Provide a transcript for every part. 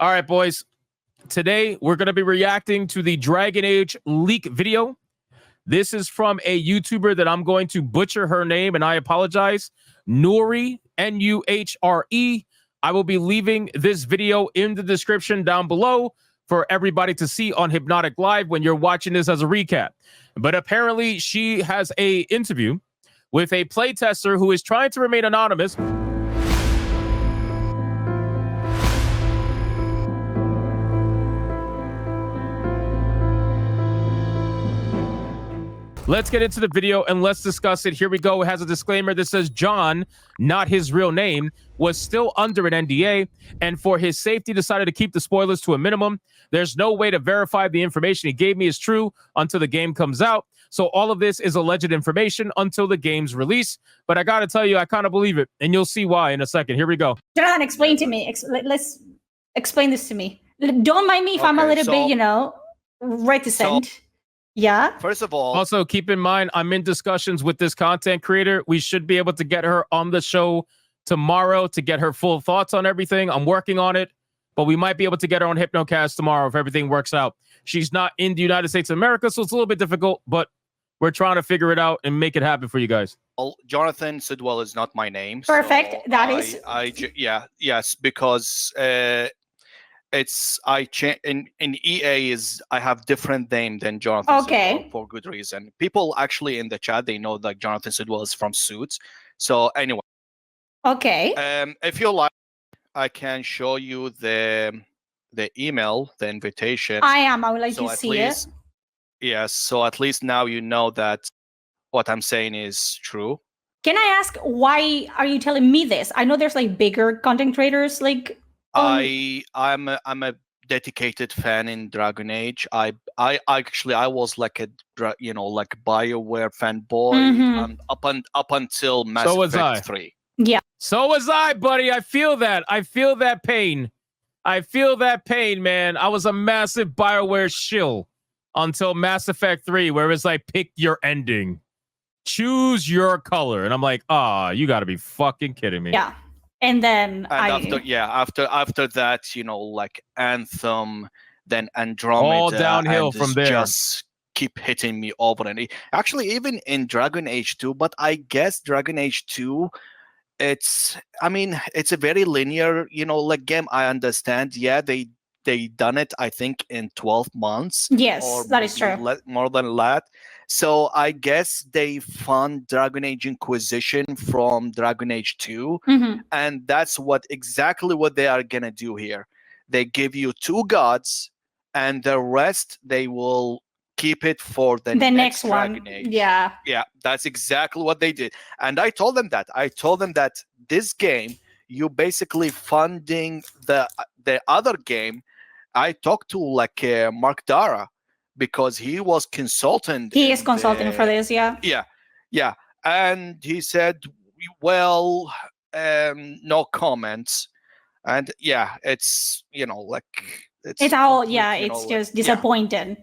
All right, boys. Today, we're going to be reacting to the Dragon Age leak video. This is from a YouTuber that I'm going to butcher her name, and I apologize. Nuhre, Nuhre. I will be leaving this video in the description down below for everybody to see on Hypnotic Live when you're watching this as a recap. But apparently, she has an interview with a playtester who is trying to remain anonymous. Let's get into the video and let's discuss it. Here we go. It has a disclaimer that says John, not his real name, was still under an NDA, and for his safety decided to keep the spoilers to a minimum. There's no way to verify the information he gave me is true until the game comes out. So all of this is alleged information until the game's release. But I got to tell you, I kind of believe it, and you'll see why in a second. Here we go. John, explain to me. Let's explain this to me. Don't mind me if I'm a little bit, reticent. Yeah. First of all, also keep in mind, I'm in discussions with this content creator. We should be able to get her on the show tomorrow to get her full thoughts on everything. I'm working on it, but we might be able to get her on Hypnocast tomorrow if everything works out. She's not in the United States of America, so it's a little bit difficult, but we're trying to figure it out and make it happen for you guys. Jonathan Sidwell is not my name. Perfect. So that is. Yes, because in EA is I have different name than Jonathan Sidwell for good reason. People actually in the chat, they know that Jonathan Sidwell is from Suits. So anyway. Okay. If you like, I can show you the email, the invitation. I would like to see it. Yes, so at least now you know that what I'm saying is true. Can I ask, why are you telling me this? I know there's like bigger content creators like I'm a dedicated fan in Dragon Age. I was like a BioWare fanboy up until Mass Effect 3. Yeah. So was I, buddy. I feel that. I feel that pain. I feel that pain, man. I was a massive BioWare shill until Mass Effect 3, where it's like, pick your ending. Choose your color. And I'm like, you got to be fucking kidding me. Yeah. And then after that, like Anthem, then Andromeda, all downhill from there. Just keep hitting me over and actually even in Dragon Age 2, but I guess Dragon Age 2, it's a very linear, game. I understand. Yeah, they done it, I think, in 12 months. Yes, that is true. More than that. So I guess they fund Dragon Age Inquisition from Dragon Age 2. And that's exactly what they are going to do here. They give you 2 gods, and the rest they will keep it for the next Dragon Age. Yeah. Yeah, that's exactly what they did. And I told them that. I told them that this game, you basically funding the other game. I talked to Mark Dara, because he was consultant. He is consulting for this, yeah. Yeah. And he said, well, no comments. And yeah, it's, it's all, it's just disappointing.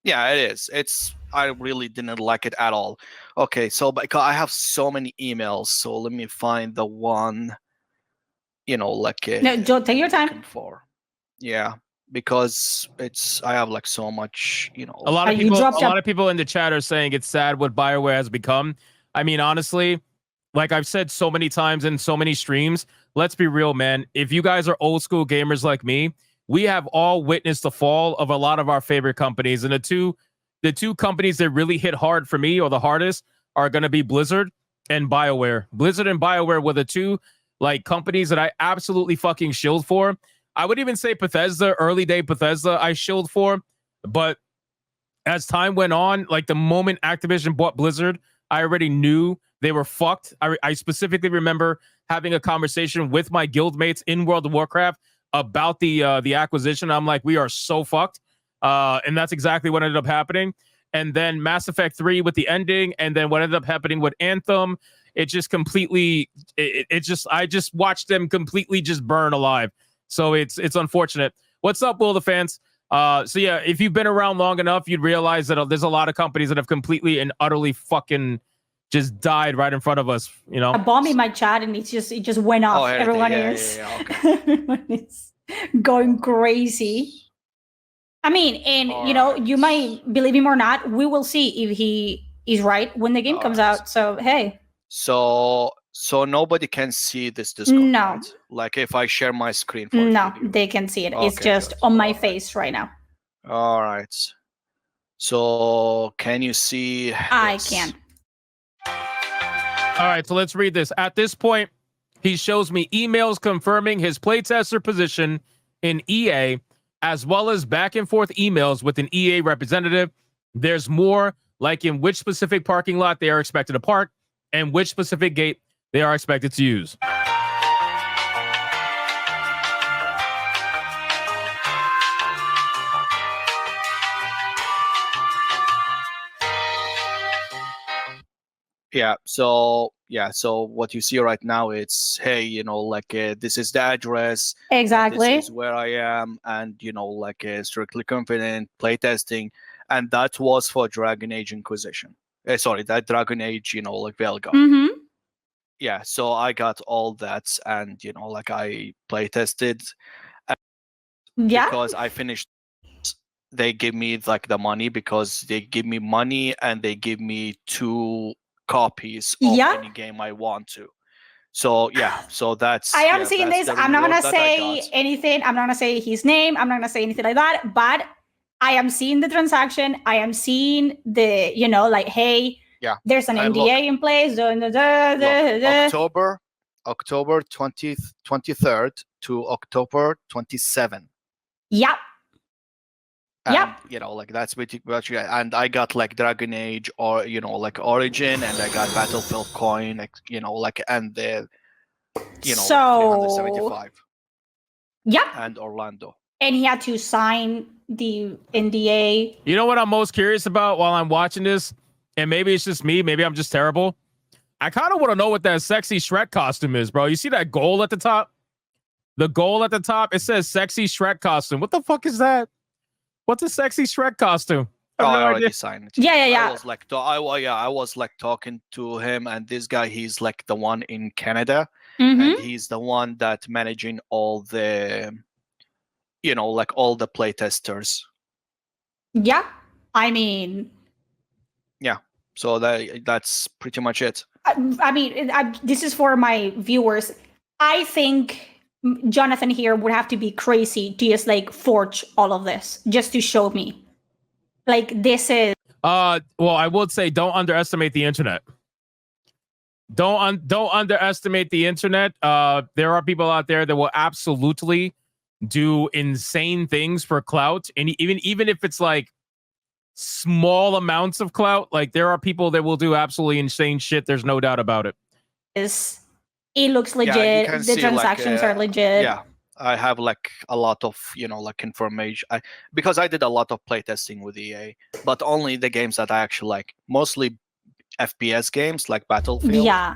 Yeah, it is. I really didn't like it at all. Okay, so because I have so many emails, so let me find the one, no, don't take your time. Yeah. Because I have so much, A lot of people in the chat are saying it's sad what BioWare has become. I mean, honestly, like I've said so many times in so many streams, let's be real, man. If you guys are old school gamers like me, we have all witnessed the fall of a lot of our favorite companies. And the two companies that really hit hard for me, or the hardest, are going to be Blizzard and BioWare. Blizzard and BioWare were the two companies that I absolutely fucking shilled for. I would even say Bethesda, early day Bethesda, I shilled for. But as time went on, the moment Activision bought Blizzard, I already knew they were fucked. I specifically remember having a conversation with my guildmates in World of Warcraft about the acquisition. I'm like, we are so fucked. And that's exactly what ended up happening. And then Mass Effect 3 with the ending, and then what ended up happening with Anthem, it just completely, I just watched them completely just burn alive. So it's unfortunate. What's up, Will the fans? So yeah, if you've been around long enough, you'd realize that there's a lot of companies that have completely and utterly fucking just died right in front of us. A bomb in my chat, and it just went off. Everyone is going crazy. I mean, and you know, you might believe him or not. We will see if he is right when the game comes out. So hey. So nobody can see this Discord, No. right? Like if I share my screen for No, you. they can see it. Okay, it's just good. on my face right now. All right. So can you see this? I can. All right, so let's read this. At this point, he shows me emails confirming his playtester position in EA, as well as back and forth emails with an EA representative. There's more, like in which specific parking lot they are expected to park and which specific gate they are expected to use. Yeah. So what you see right now, it's, hey, you know, like this is the address. Exactly. This is where I am, and you know, like strictly confident playtesting, and that was for Dragon Age Inquisition. Sorry, that Dragon Age, you know, like Veilguard. Mm-hmm. Yeah. So I got all that, and you know, like I playtested. Yeah. Because I finished. They give me like the money, because they give me money and they give me 2 copies of any game I want to. So yeah, so that's. I am seeing this. I'm not gonna say anything. I'm not gonna say his name. I'm not gonna say anything like that. But I am seeing the transaction. I am seeing the, you know, like, hey, there's an NDA in place. October 23rd to October 27th. Yep. And, you know, like that's what and I got like Dragon Age, or you know, like Origin, and I got Battlefield coin, you know, like, and the, you know, so 375. Yep. And Orlando. And he had to sign the NDA. You know what I'm most curious about while I'm watching this, and maybe it's just me, maybe I'm just terrible. I kind of want to know what that sexy Shrek costume is, bro. You see that goal at the top? The goal at the top, it says sexy Shrek costume. What the fuck is that? What's a sexy Shrek costume? I already signed it. Yeah. I was like, I was like talking to him, and this guy, he's like the one in Canada, and he's the one that managing all the, you know, like all the playtesters. Yeah, I mean, yeah. So that's pretty much it. I mean, this is for my viewers. I think Jonathan here would have to be crazy to just like forge all of this just to show me. Like, this is. Well, I would say don't underestimate the internet. Don't underestimate the internet. There are people out there that will absolutely do insane things for clout, and even if it's like small amounts of clout, like there are people that will do absolutely insane shit. There's no doubt about it. It looks legit. The transactions are legit. Yeah, I have like a lot of, you know, like information. Because I did a lot of playtesting with EA, but only the games that I actually like. Mostly FPS games like Battlefield. Yeah.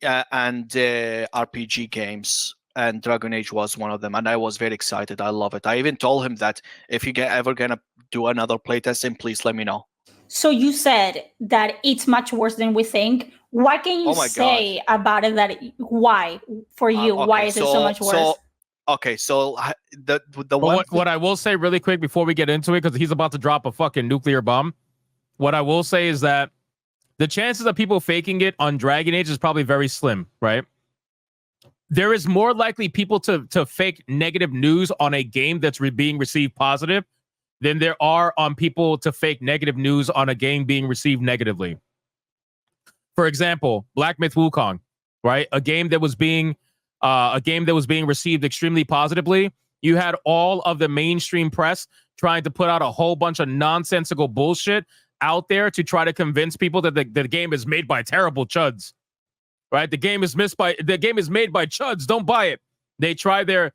And RPG games. And Dragon Age was one of them. And I was very excited. I love it. I even told him that if you ever gonna do another playtesting, please let me know. So you said that it's much worse than we think. What can you say about it? Why for you? Why is it so much worse? What I will say really quick before we get into it, because he's about to drop a fucking nuclear bomb. What I will say is that the chances of people faking it on Dragon Age is probably very slim, right? There is more likely people to fake negative news on a game that's being received positive than there are on people to fake negative news on a game being received negatively. For example, Black Myth Wukong, right? A game that was being received extremely positively. You had all of the mainstream press trying to put out a whole bunch of nonsensical bullshit out there to try to convince people that the game is made by terrible chuds, right? The game is made by chuds. Don't buy it. They tried their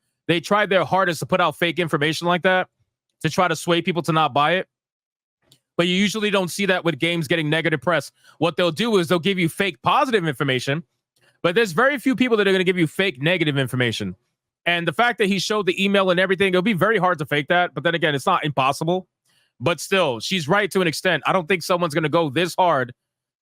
hardest to put out fake information like that to try to sway people to not buy it. But you usually don't see that with games getting negative press. What they'll do is they'll give you fake positive information, but there's very few people that are going to give you fake negative information. And the fact that he showed the email and everything, it'll be very hard to fake that. But then again, it's not impossible. But still, she's right to an extent. I don't think someone's going to go this hard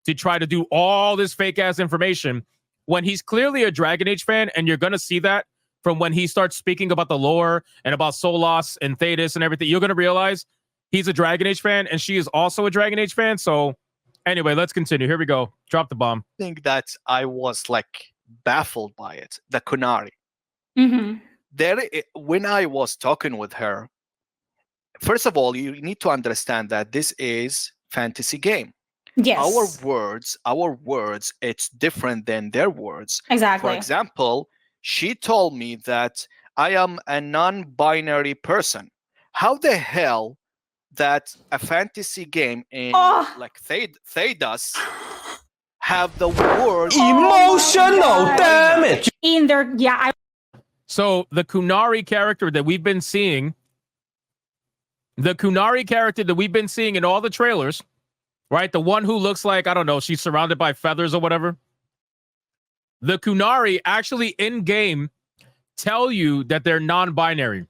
to try to do all this fake ass information when he's clearly a Dragon Age fan, and you're going to see that from when he starts speaking about the lore and about Solas and Thetis and everything, you're going to realize he's a Dragon Age fan and she is also a Dragon Age fan. So anyway, let's continue. Here we go. Drop the bomb. I think that I was like baffled by it. The Kunari. When I was talking with her, first of all, you need to understand that this is fantasy game. Yes. Our words, it's different than their words. Exactly. For example, she told me that I am a non-binary person. How the hell that a fantasy game in like Thedas have the word emotional damage in their So the Kunari character that we've been seeing, in all the trailers, right? The one who looks like, I don't know, she's surrounded by feathers or whatever. The Kunari actually in game tell you that they're non-binary.